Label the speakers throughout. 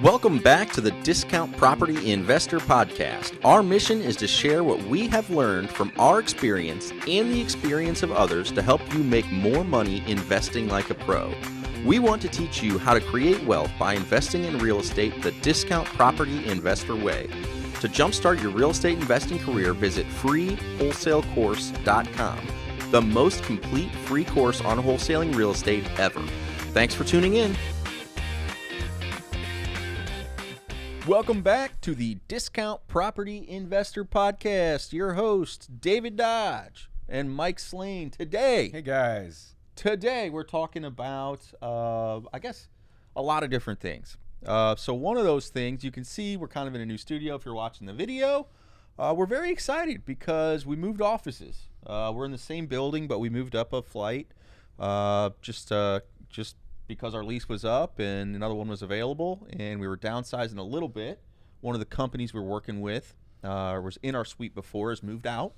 Speaker 1: Welcome back to the Discount Property Investor Podcast. Our mission is to share what we have learned from our experience and the experience of others to help you make more money investing like a pro. We want to teach you how to create wealth by investing in real estate the Discount Property Investor way. To jumpstart your real estate investing career, visit freewholesalecourse.com, the most complete free course on wholesaling real estate ever. Thanks for tuning in. Welcome back to the Discount Property Investor Podcast. Your hosts, David Dodge and Mike Slane. Today,
Speaker 2: hey guys.
Speaker 1: Today we're talking about, I guess, a lot of different things. So one of those things, you can see we're kind of in a new studio if you're watching the video. We're very excited because we moved offices. We're in the same building, but we moved up a flight just because our lease was up and another one was available, and we were downsizing a little bit. One of the companies we're working with was in our suite before, has moved out,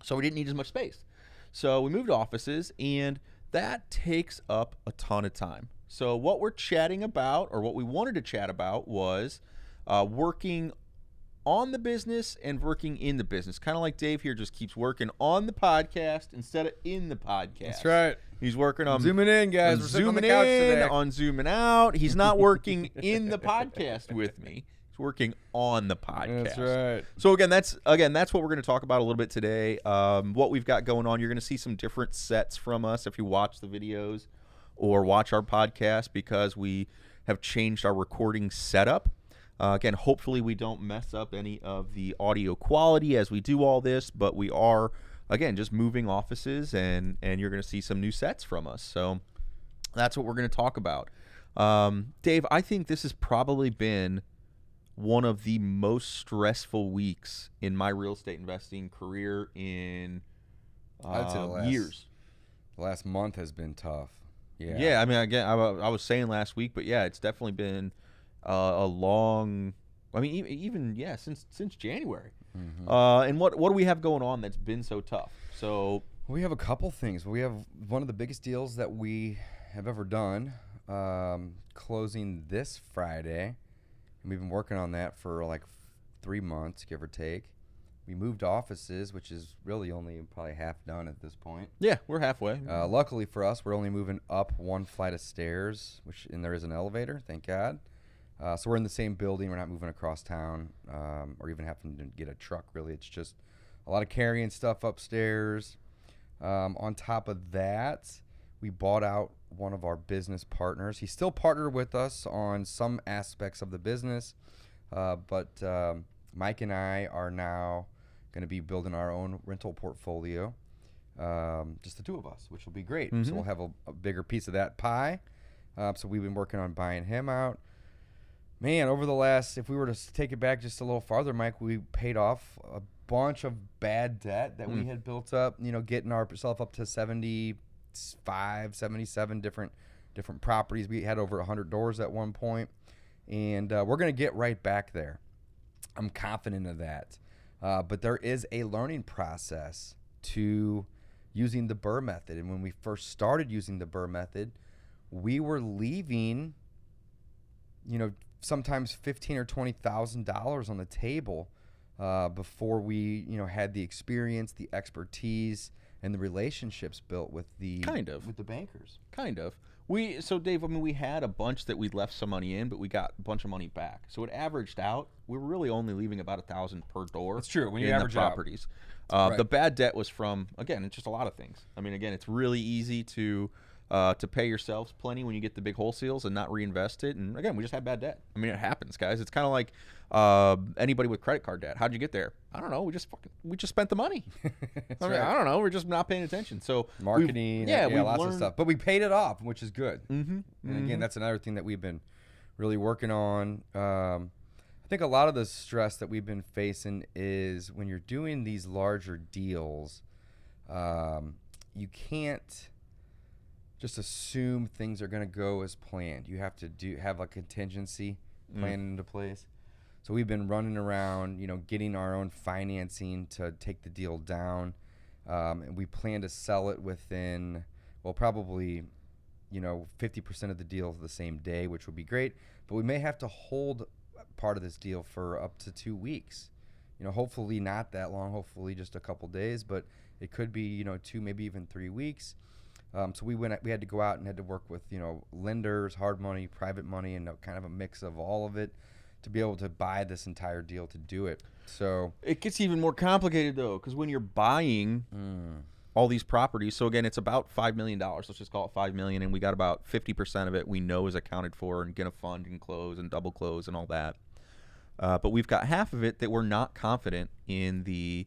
Speaker 1: so we didn't need as much space. So we moved offices, and that takes up a ton of time. So what we're chatting about, or what we wanted to chat about, was working on the business and working in the business. Kind of like Dave here just keeps working on the podcast instead of in the podcast.
Speaker 2: That's right.
Speaker 1: He's working on
Speaker 2: zooming in, guys. We're sitting on the
Speaker 1: zooming
Speaker 2: couch
Speaker 1: in,
Speaker 2: today.
Speaker 1: on zooming out. He's not working in the podcast with me. He's working on the podcast.
Speaker 2: That's right.
Speaker 1: So again, that's what we're going to talk about a little bit today. What we've got going on. You're going to see some different sets from us if you watch the videos or watch our podcast, because we have changed our recording setup. Again, hopefully we don't mess up any of the audio quality as we do all this, but we are, again, just moving offices, and you're going to see some new sets from us. So that's what we're going to talk about. Dave, I think this has probably been one of the most stressful weeks in my real estate investing career in
Speaker 2: I'd say
Speaker 1: years.
Speaker 2: The last month has been tough. Yeah.
Speaker 1: Yeah, I mean, again, I was saying last week, but yeah, it's definitely been a long, I mean, even since January.
Speaker 2: Mm-hmm.
Speaker 1: And what do we have going on that's been so tough? So
Speaker 2: We have a couple things. We have one of the biggest deals that we have ever done, closing this Friday, and we've been working on that for like 3 months, give or take. We moved offices, which is really only probably half done at this point.
Speaker 1: yeah, we're halfway.
Speaker 2: Luckily for us, we're only moving up one flight of stairs, and there is an elevator, thank God. So we're in the same building. We're not moving across town or even having to get a truck, really. It's just a lot of carrying stuff upstairs. On top of that, we bought out one of our business partners. He's still partnered with us on some aspects of the business, but Mike and I are now going to be building our own rental portfolio, just the two of us, which will be great.
Speaker 1: Mm-hmm.
Speaker 2: So we'll have a bigger piece of that pie. So we've been working on buying him out. Man, over the last, if we were to take it back just a little farther, Mike, we paid off a bunch of bad debt that we had built up, getting ourselves up to 75, 77 different properties. We had over 100 doors at one point, and we're going to get right back there. I'm confident of that. But there is a learning process to using the Burr method. And when we first started using the Burr method, we were leaving, sometimes $15,000 or $20,000 on the table before we, had the experience, the expertise, and the relationships built with the with the bankers.
Speaker 1: Kind of. So Dave, I mean, we had a bunch that we left some money in, but we got a bunch of money back. So it averaged out. We were really only leaving about $1,000 per door.
Speaker 2: That's true. When you
Speaker 1: in
Speaker 2: average
Speaker 1: the properties,
Speaker 2: Right.
Speaker 1: The bad debt was from, again, it's just a lot of things. I mean, again, it's really easy to pay yourselves plenty when you get the big wholesales and not reinvest it. And again, we just had bad debt. I mean, it happens, guys. It's kind of like anybody with credit card debt. How'd you get there? I don't know. We just spent the money. I
Speaker 2: right.
Speaker 1: don't know. We're just not paying attention. So
Speaker 2: Marketing,
Speaker 1: we've
Speaker 2: lots
Speaker 1: learned
Speaker 2: of stuff. But we paid it off, which is good.
Speaker 1: Mm-hmm.
Speaker 2: And again, that's another thing that we've been really working on. I think a lot of the stress that we've been facing is when you're doing these larger deals, you can't just assume things are going to go as planned. You have to have a contingency plan into place. So we've been running around, getting our own financing to take the deal down. And we plan to sell it within, probably 50% of the deal the same day, which would be great. But we may have to hold part of this deal for up to 2 weeks. Hopefully not that long. Hopefully just a couple days, but it could be 2, maybe even 3 weeks. So we had to go out and had to work with lenders, hard money, private money, and kind of a mix of all of it to be able to buy this entire deal to do it. So
Speaker 1: it gets even more complicated though, because when you're buying all these properties, so again, it's about $5 million. Let's just call it $5 million, and we got about 50% of it we know is accounted for and gonna fund and close and double close and all that. But we've got half of it that we're not confident in the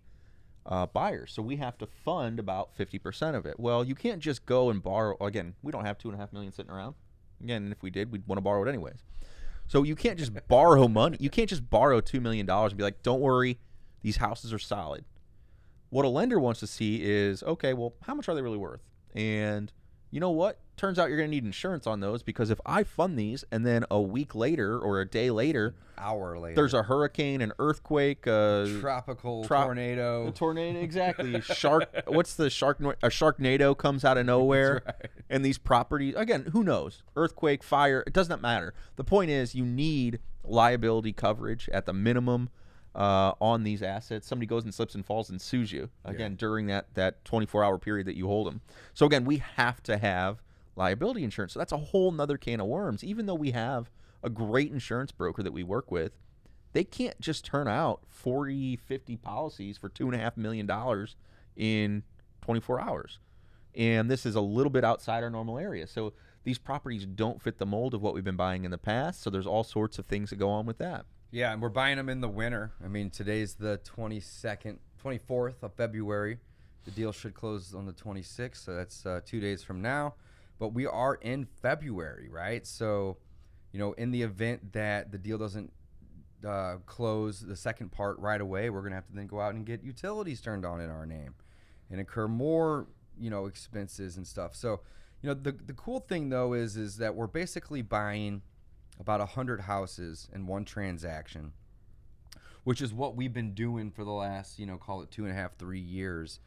Speaker 1: buyers, so we have to fund about 50% of it. Well, you can't just go and borrow. Again, we don't have $2.5 million sitting around. Again, if we did, we'd want to borrow it anyways. So you can't just borrow money. You can't just borrow $2 million and be like, don't worry, these houses are solid. What a lender wants to see is, okay, well, how much are they really worth? And you know what? Turns out you're going to need insurance on those, because if I fund these and then a week later or a day later,
Speaker 2: hour later,
Speaker 1: there's a hurricane, an earthquake,
Speaker 2: tropical tornado.
Speaker 1: A tornado, exactly. What's the shark? A sharknado comes out of nowhere.
Speaker 2: That's right.
Speaker 1: And these properties, again, who knows? Earthquake, fire, it does not matter. The point is you need liability coverage at the minimum on these assets. Somebody goes and slips and falls and sues you, again, during that 24-hour period that you hold them. So, again, we have to have liability insurance. So that's a whole nother can of worms. Even though we have a great insurance broker that we work with, they can't just turn out 40, 50 policies for $2.5 million in 24 hours. And this is a little bit outside our normal area. So these properties don't fit the mold of what we've been buying in the past. So there's all sorts of things that go on with that.
Speaker 2: Yeah, and we're buying them in the winter. I mean, today's the 24th of February. The deal should close on the 26th, so that's 2 days from now. But we are in February, right? So, in the event that the deal doesn't close the second part right away, we're going to have to then go out and get utilities turned on in our name and incur more, expenses and stuff. So, the cool thing, though, is that we're basically buying about 100 houses in one transaction, which is what we've been doing for the last, call it 2.5, 3 years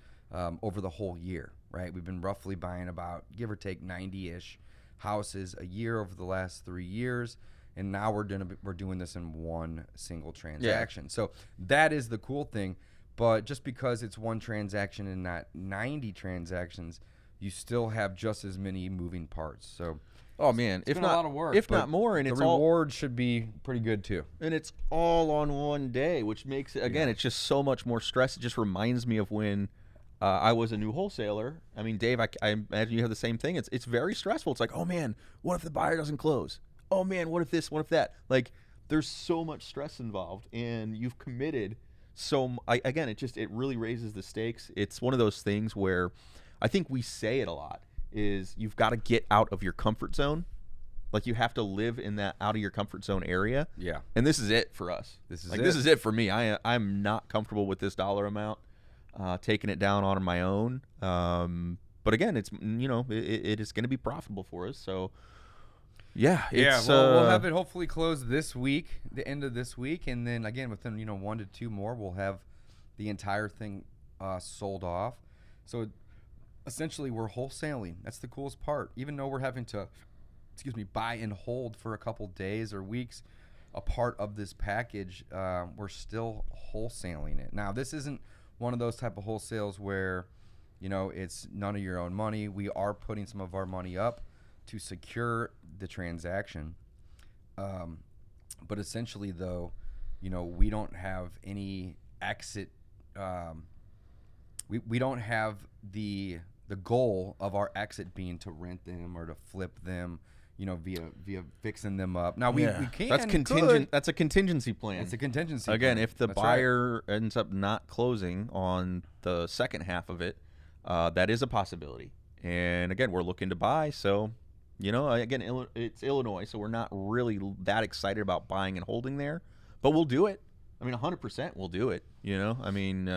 Speaker 2: over the whole year, right? We've been roughly buying about, give or take, 90-ish houses a year over the last 3 years, and now we're doing this in one single transaction. Yeah. So that is the cool thing, but just because it's one transaction and not 90 transactions, you still have just as many moving parts. So,
Speaker 1: oh man,
Speaker 2: it's been a lot of work,
Speaker 1: if not more, and
Speaker 2: the
Speaker 1: it's
Speaker 2: reward should be pretty good too.
Speaker 1: And it's all on one day, which makes it, again, it's just so much more stress. It just reminds me of when I was a new wholesaler. I mean, Dave, I imagine you have the same thing. It's very stressful. It's like, oh man, what if the buyer doesn't close? Oh man, what if this? What if that? Like, there's so much stress involved, and you've committed. So again, it really raises the stakes. It's one of those things where I think we say it a lot, is you've got to get out of your comfort zone. Like, you have to live in that out of your comfort zone area.
Speaker 2: Yeah.
Speaker 1: And this is it for us. This is it for me. I'm not comfortable with this dollar amount, taking it down on my own. But again, it's, it is going to be profitable for us. So yeah.
Speaker 2: We'll have it hopefully closed this week, the end of this week. And then again, within, 1 to 2 more, we'll have the entire thing sold off. So essentially, we're wholesaling. That's the coolest part. Even though we're having to, buy and hold for a couple days or weeks, a part of this package, we're still wholesaling it. Now, this isn't one of those type of wholesales where, it's none of your own money. We are putting some of our money up to secure the transaction. But essentially, though, we don't have any exit. We don't have the goal of our exit being to rent them or to flip them, via fixing them up. Now we can.
Speaker 1: That's contingent. That's a contingency plan.
Speaker 2: It's a contingency
Speaker 1: Again,
Speaker 2: plan.
Speaker 1: if the
Speaker 2: That's
Speaker 1: buyer ends up not closing on the second half of it, that is a possibility. And again, we're looking to buy, so again, it's Illinois, so we're not really that excited about buying and holding there, but we'll do it. I mean, 100% we'll do it. I mean,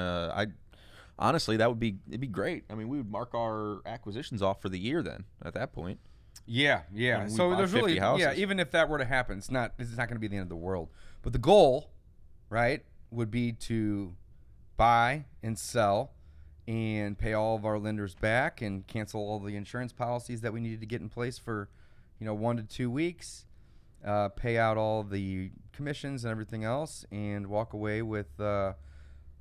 Speaker 1: honestly, it'd be great. I mean, we would mark our acquisitions off for the year then at that point.
Speaker 2: Yeah.
Speaker 1: And
Speaker 2: So there's really,
Speaker 1: houses.
Speaker 2: even if that were to happen, it's not going to be the end of the world. But the goal, right, would be to buy and sell and pay all of our lenders back and cancel all the insurance policies that we needed to get in place for, 1 to 2 weeks, pay out all the commissions and everything else, and walk away with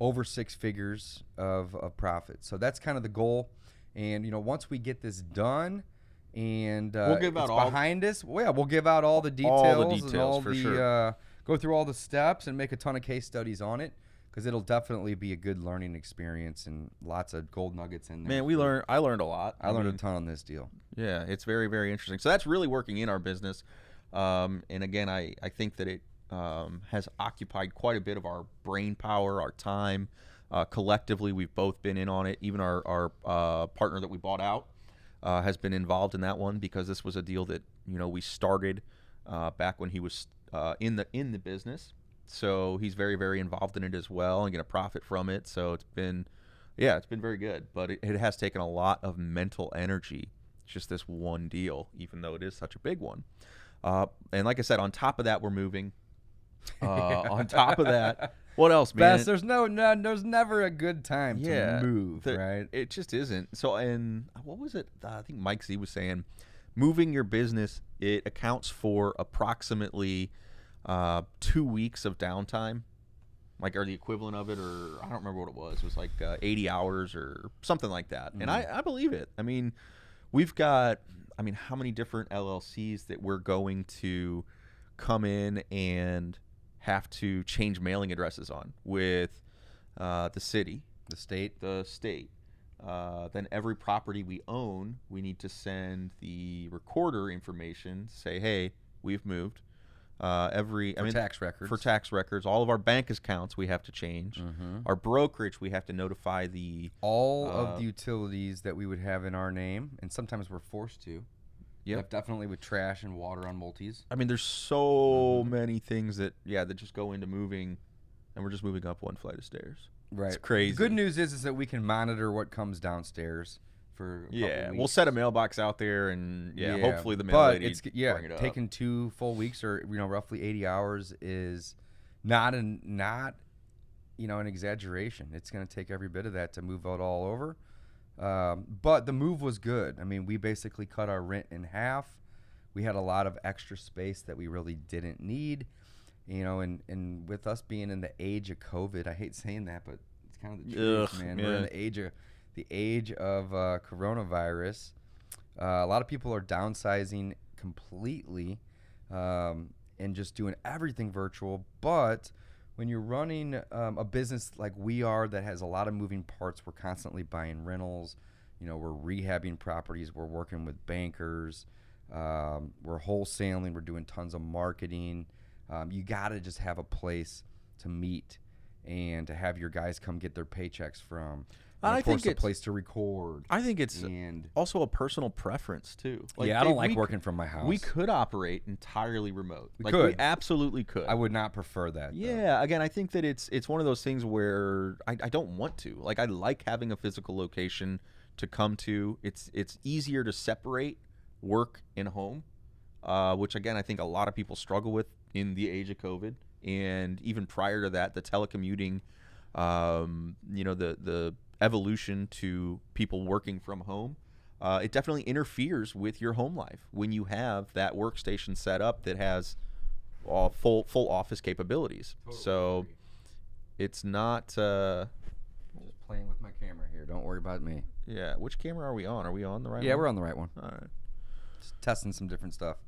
Speaker 2: over 6 figures of profit. So that's kind of the goal. And, once we get this done and
Speaker 1: We'll give
Speaker 2: it's
Speaker 1: out all-
Speaker 2: behind us, we'll give out all the details, and all
Speaker 1: for
Speaker 2: the
Speaker 1: sure.
Speaker 2: go through all the steps and make a ton of case studies on it, because it'll definitely be a good learning experience and lots of gold nuggets in there.
Speaker 1: Man, I learned a lot.
Speaker 2: I learned a ton on this deal.
Speaker 1: Yeah, it's very, very interesting. So that's really working in our business. And again, I think that it has occupied quite a bit of our brain power, our time. Collectively, we've both been in on it. Even our partner that we bought out has been involved in that one, because this was a deal that we started back when he was in the business. So he's very, very involved in it as well and get a profit from it. So it's been very good. But it has taken a lot of mental energy, just this one deal, even though it is such a big one. And like I said, on top of that, we're moving. On top of that, what else, man?
Speaker 2: Best, there's never a good time to move, right?
Speaker 1: It just isn't. So, and what was it? I think Mike Z was saying, moving your business, it accounts for approximately 2 weeks of downtime, or the equivalent of it, or I don't remember what it was. It was like 80 hours or something like that. And I believe it. I mean, we've got, how many different LLCs that we're going to come in and have to change mailing addresses on with the city, the state. Then every property we own, we need to send the recorder information, say, hey, we've moved.
Speaker 2: Tax records.
Speaker 1: For tax records, all of our bank accounts we have to change. Our brokerage, we have to notify
Speaker 2: all of the utilities that we would have in our name, and sometimes we're forced to.
Speaker 1: Yeah,
Speaker 2: definitely with trash and water on multis.
Speaker 1: There's so many things that just go into moving, and we're just moving up one flight of stairs.
Speaker 2: Right,
Speaker 1: it's crazy.
Speaker 2: The good news is that we can monitor what comes downstairs. For a couple weeks.
Speaker 1: We'll set a mailbox out there, and hopefully the mail lady bring it up.
Speaker 2: Taking 2 full weeks, or roughly 80 hours, is not an exaggeration. It's going to take every bit of that to move it all over. But the move was good. We basically cut our rent in half. We had a lot of extra space that we really didn't need, and with us being in the age of COVID, I hate saying that, but it's kind of the truth, man. We're in the age of coronavirus. A lot of people are downsizing completely and just doing everything virtual. But when you're running a business like we are that has a lot of moving parts, we're constantly buying rentals. We're rehabbing properties. We're working with bankers. We're wholesaling. We're doing tons of marketing. You got to just have a place to meet and to have your guys come get their paychecks from.
Speaker 1: I think
Speaker 2: it's a place to record.
Speaker 1: I think it's also a personal preference too.
Speaker 2: I don't like working from my house.
Speaker 1: We could operate entirely remote.
Speaker 2: We
Speaker 1: absolutely could.
Speaker 2: I would not prefer that.
Speaker 1: Yeah, again, I think that it's one of those things where I don't want to. I like having a physical location to come to. It's easier to separate work and home, which again I think a lot of people struggle with in the age of COVID, and even prior to that, the telecommuting, the evolution to people working from home, it definitely interferes with your home life when you have that workstation set up that has full office capabilities. Totally so agree. It's not just
Speaker 2: playing with my camera here, don't worry about me.
Speaker 1: Yeah, which camera are we on? Are we on the right one?
Speaker 2: Yeah, we're on the right one.
Speaker 1: All right,
Speaker 2: just testing some different stuff.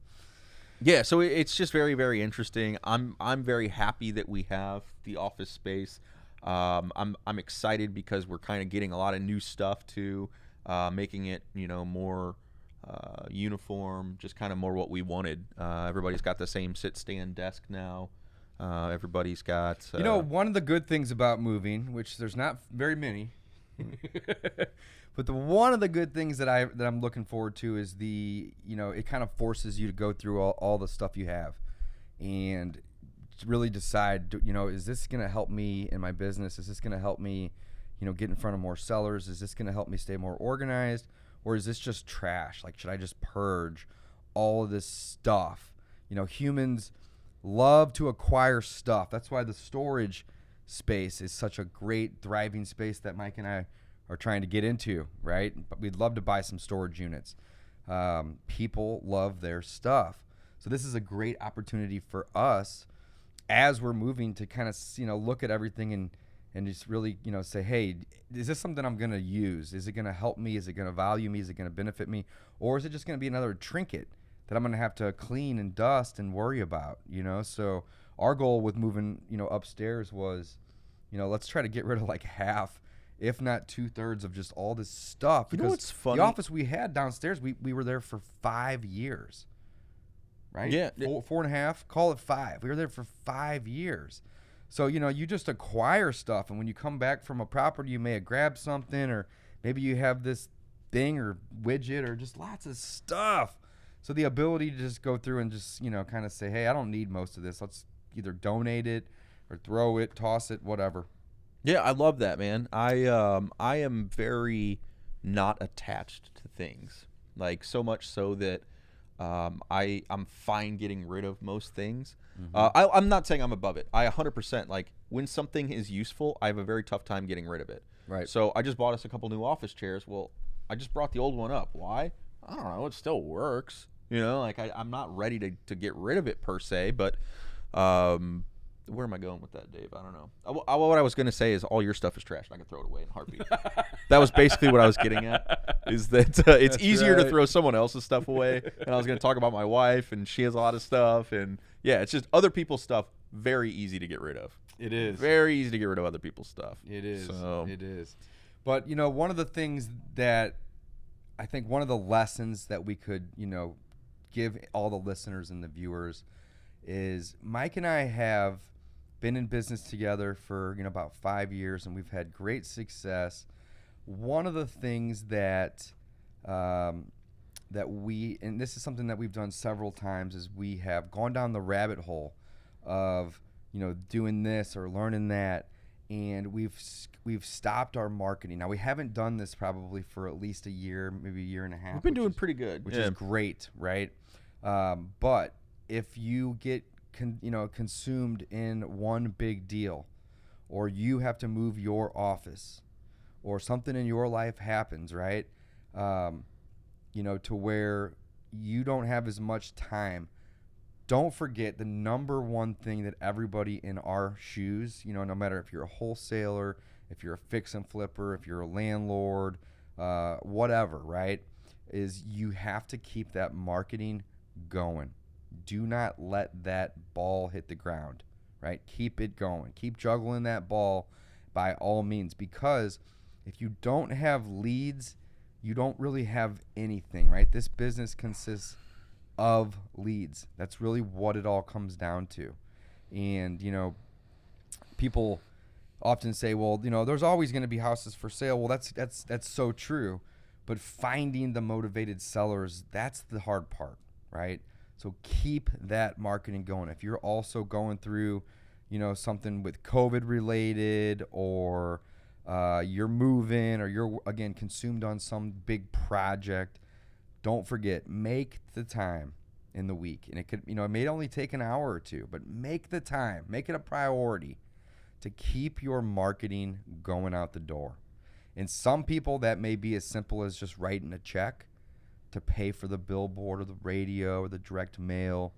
Speaker 1: Yeah, so it's just very, very interesting. I'm very happy that we have the office space. I'm excited because we're kind of getting a lot of new stuff too, making it more uniform, just kind of more what we wanted. Everybody's got the same sit-stand desk now. Everybody's got
Speaker 2: one of the good things about moving, which there's not very many, but one of the good things that I'm looking forward to is it kind of forces you to go through all the stuff you have and really decide, is this going to help me in my business? Is this going to help me, get in front of more sellers? Is this going to help me stay more organized? Or is this just trash? Should I just purge all of this stuff? Humans love to acquire stuff. That's why the storage space is such a great thriving space that Mike and I are trying to get into, right? But we'd love to buy some storage units. People love their stuff. So this is a great opportunity for us as we're moving to kind of, look at everything and just really, say, hey, is this something I'm going to use? Is it going to help me? Is it going to value me? Is it going to benefit me? Or is it just going to be another trinket that I'm going to have to clean and dust and worry about, So our goal with moving, upstairs was, let's try to get rid of like half, if not 2/3 of just all this stuff.
Speaker 1: You know what's funny?
Speaker 2: The office we had downstairs, we were there for 5 years, right?
Speaker 1: Yeah.
Speaker 2: 4.5, call it 5. We were there for 5 years. So, you just acquire stuff, and when you come back from a property, you may have grabbed something, or maybe you have this thing or widget or just lots of stuff. So the ability to just go through and just, kind of say, hey, I don't need most of this. Let's either donate it or throw it, toss it, whatever.
Speaker 1: Yeah, I love that, man. I am very not attached to things, like so much so that I'm fine getting rid of most things. I'm not saying I'm above it. I 100%, like, when something is useful, I have a very tough time getting rid of it.
Speaker 2: Right.
Speaker 1: So I just bought us a couple new office chairs. Well, I just brought the old one up. Why? I don't know. It still works. Like I'm not ready to get rid of it per se, but where am I going with that, Dave? I don't know. What I was going to say is all your stuff is trash. And I can throw it away in a heartbeat. That was basically what I was getting at, is that it's easier to throw someone else's stuff away. And I was going to talk about my wife, and she has a lot of stuff. And, yeah, it's just other people's stuff, very easy to get rid of.
Speaker 2: It is.
Speaker 1: Very easy to get rid of other people's stuff.
Speaker 2: It is.
Speaker 1: So.
Speaker 2: It is. But, one of the things that I think one of the lessons that we could, give all the listeners and the viewers is Mike and I have been in business together for about 5 years, and we've had great success. One of the things that we, and this is something that we've done several times, is we have gone down the rabbit hole of doing this or learning that, and we've stopped our marketing. Now, we haven't done this probably for at least a year, maybe a year and a half.
Speaker 1: We've been doing pretty good,
Speaker 2: which is great, right? But if you get consumed in one big deal, or you have to move your office, or something in your life happens, right? To where you don't have as much time, don't forget the number one thing that everybody in our shoes, no matter if you're a wholesaler, if you're a fix and flipper, if you're a landlord, whatever, right, is you have to keep that marketing going. Do not let that ball hit the ground, right? Keep it going. Keep juggling that ball by all means, because if you don't have leads, you don't really have anything, right? This business consists of leads. That's really what it all comes down to. And, people often say, well, there's always going to be houses for sale. Well, that's so true. But finding the motivated sellers, that's the hard part, right? So keep that marketing going. If you're also going through, something with COVID related, or you're moving, or you're, again, consumed on some big project, don't forget, make the time in the week. And it could, it may only take an hour or two, but make the time, make it a priority to keep your marketing going out the door. And some people, that may be as simple as just writing a check to pay for the billboard or the radio or the direct mail.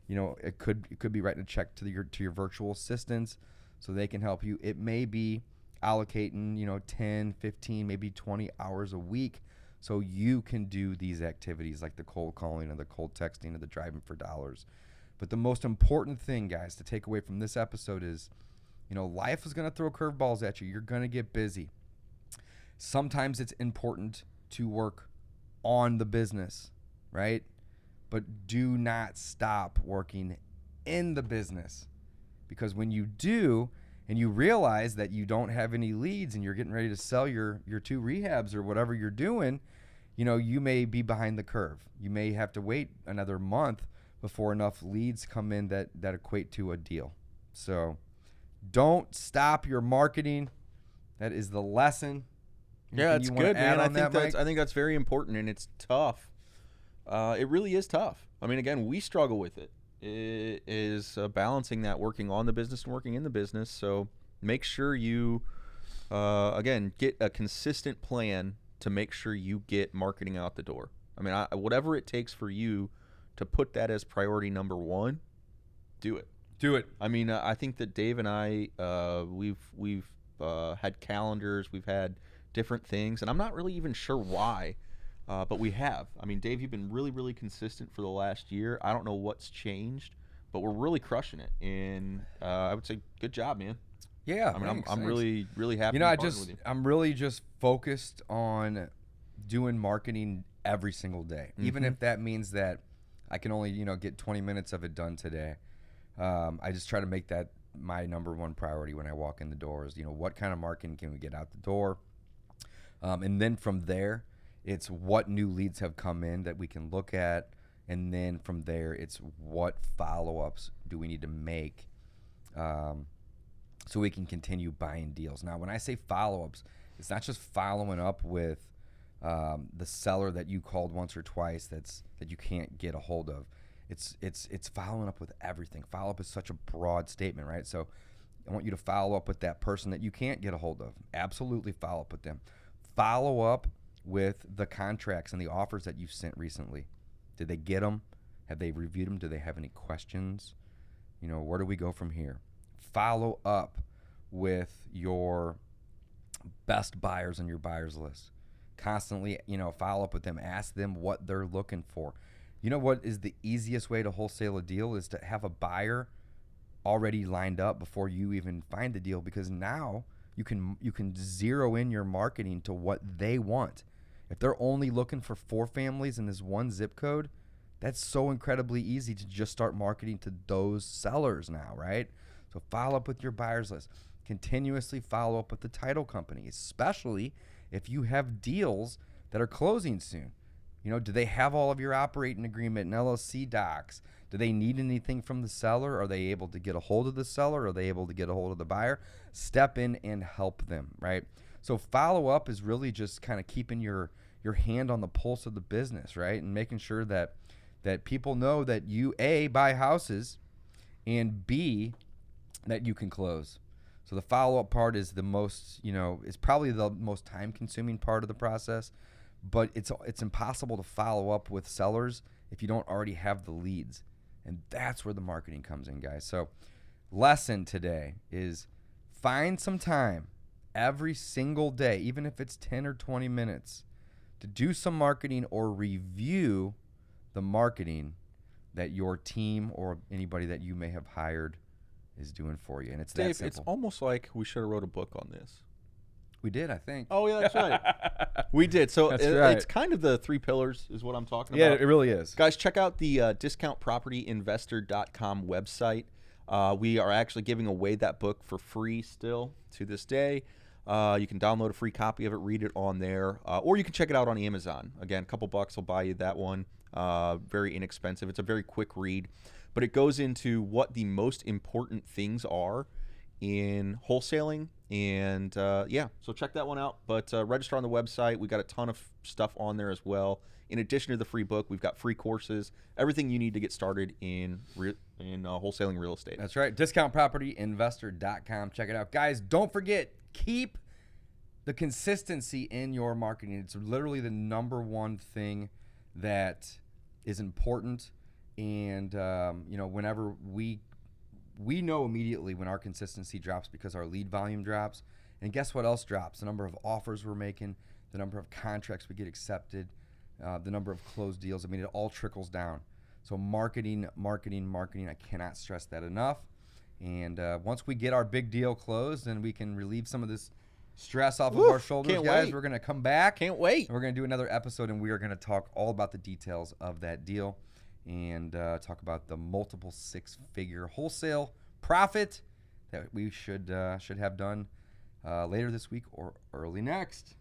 Speaker 2: It could be writing a check to your virtual assistants so they can help you. It may be allocating 10, 15, maybe 20 hours a week so you can do these activities like the cold calling or the cold texting or the driving for dollars. But the most important thing, guys, to take away from this episode is, life is going to throw curveballs at you. You're going to get busy. Sometimes it's important to work on the business, right? But do not stop working in the business, because when you do, and you realize that you don't have any leads and you're getting ready to sell your 2 rehabs or whatever you're doing, you may be behind the curve. You may have to wait another month before enough leads come in that equate to a deal. So don't stop your marketing. That is the lesson.
Speaker 1: Yeah, it's good, man. I think that's very important, and it's tough. It really is tough. I mean, again, we struggle with it. It is balancing that, working on the business and working in the business. So make sure you again, get a consistent plan to make sure you get marketing out the door. I mean, whatever it takes for you to put that as priority number one, do it.
Speaker 2: Do it.
Speaker 1: I mean, I think that Dave and I, we've had calendars, we've had different things, and I'm not really even sure why, but we have. I mean, Dave, you've been really, really consistent for the last year. I don't know what's changed, but we're really crushing it, and I would say good job, man.
Speaker 2: Yeah,
Speaker 1: I mean,
Speaker 2: thanks,
Speaker 1: I'm
Speaker 2: thanks.
Speaker 1: really, really happy.
Speaker 2: I'm really just focused on doing marketing every single day, even if that means that I can only, get 20 minutes of it done today. I just try to make that my number one priority when I walk in the doors. What kind of marketing can we get out the door? And then from there, it's what new leads have come in that we can look at. And then from there, it's what follow-ups do we need to make so we can continue buying deals. Now, when I say follow-ups, it's not just following up with the seller that you called once or twice that you can't get a hold of. It's following up with everything. Follow-up is such a broad statement, right? So I want you to follow up with that person that you can't get a hold of. Absolutely follow up with them. Follow up with the contracts and the offers that you've sent recently. Did they get them? Have they reviewed them? Do they have any questions? Where do we go from here? Follow up with your best buyers on your buyers list. Constantly, follow up with them. Ask them what they're looking for. You know what is the easiest way to wholesale a deal is to have a buyer already lined up before you even find the deal, because now you can zero in your marketing to what they want. If they're only looking for 4 families in this one zip code, that's so incredibly easy to just start marketing to those sellers now, right? So follow up with your buyers list. Continuously follow up with the title company, especially if you have deals that are closing soon. Do they have all of your operating agreement and LLC docs? Do they need anything from the seller? Are they able to get a hold of the seller? Are they able to get a hold of the buyer? Step in and help them, right? So follow up is really just kind of keeping your hand on the pulse of the business, right? And making sure that people know that you, A, buy houses, and B, that you can close. So the follow-up part is the most, is probably the most time-consuming part of the process, but it's impossible to follow up with sellers if you don't already have the leads. And that's where the marketing comes in, guys. So lesson today is find some time every single day, even if it's 10 or 20 minutes, to do some marketing or review the marketing that your team or anybody that you may have hired is doing for you. And it's
Speaker 1: Dave,
Speaker 2: that simple.
Speaker 1: it's almost like we should have wrote a book on this.
Speaker 2: We did, I think.
Speaker 1: Oh, yeah, that's right. We did. So
Speaker 2: right.
Speaker 1: It's kind of the 3 pillars is what I'm talking
Speaker 2: Yeah,
Speaker 1: about.
Speaker 2: it really is.
Speaker 1: Guys, check out the discountpropertyinvestor.com website. We are actually giving away that book for free still to this day. You can download a free copy of it, read it on there, or you can check it out on Amazon. Again, a couple bucks will buy you that one. Very inexpensive. It's a very quick read, but it goes into what the most important things are in wholesaling. And so check that one out. But register on the website. We got a ton of stuff on there as well. In addition to the free book, we've got free courses, everything you need to get started in wholesaling real estate.
Speaker 2: That's right. Discountpropertyinvestor.com. Check it out. Guys, don't forget, keep the consistency in your marketing. It's literally the number one thing that is important. And, whenever we know immediately when our consistency drops because our lead volume drops. And guess what else drops? The number of offers we're making, the number of contracts we get accepted, the number of closed deals. I mean, it all trickles down. So marketing. I cannot stress that enough. And once we get our big deal closed and we can relieve some of this stress off of our shoulders, guys, we're going to come back.
Speaker 1: Can't wait.
Speaker 2: And we're going to do another episode, and we are going to talk all about the details of that deal and talk about the multiple 6-figure wholesale profit that we should have done later this week or early next.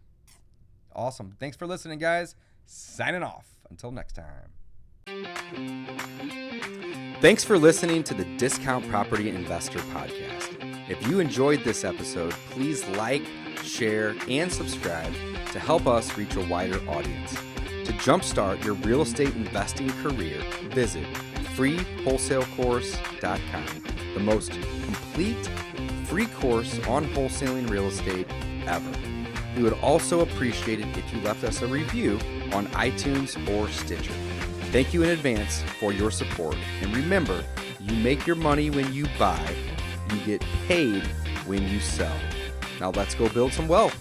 Speaker 2: Awesome. Thanks for listening, guys. Signing off. Until next time. Thanks for listening to the Discount Property Investor Podcast. If you enjoyed this episode, please like, share, and subscribe to help us reach a wider audience. To jumpstart your real estate investing career, visit freewholesalecourse.com, the most complete free course on wholesaling real estate ever. We would also appreciate it if you left us a review on iTunes or Stitcher. Thank you in advance for your support. And remember, you make your money when you buy, you get paid when you sell. Now let's go build some wealth.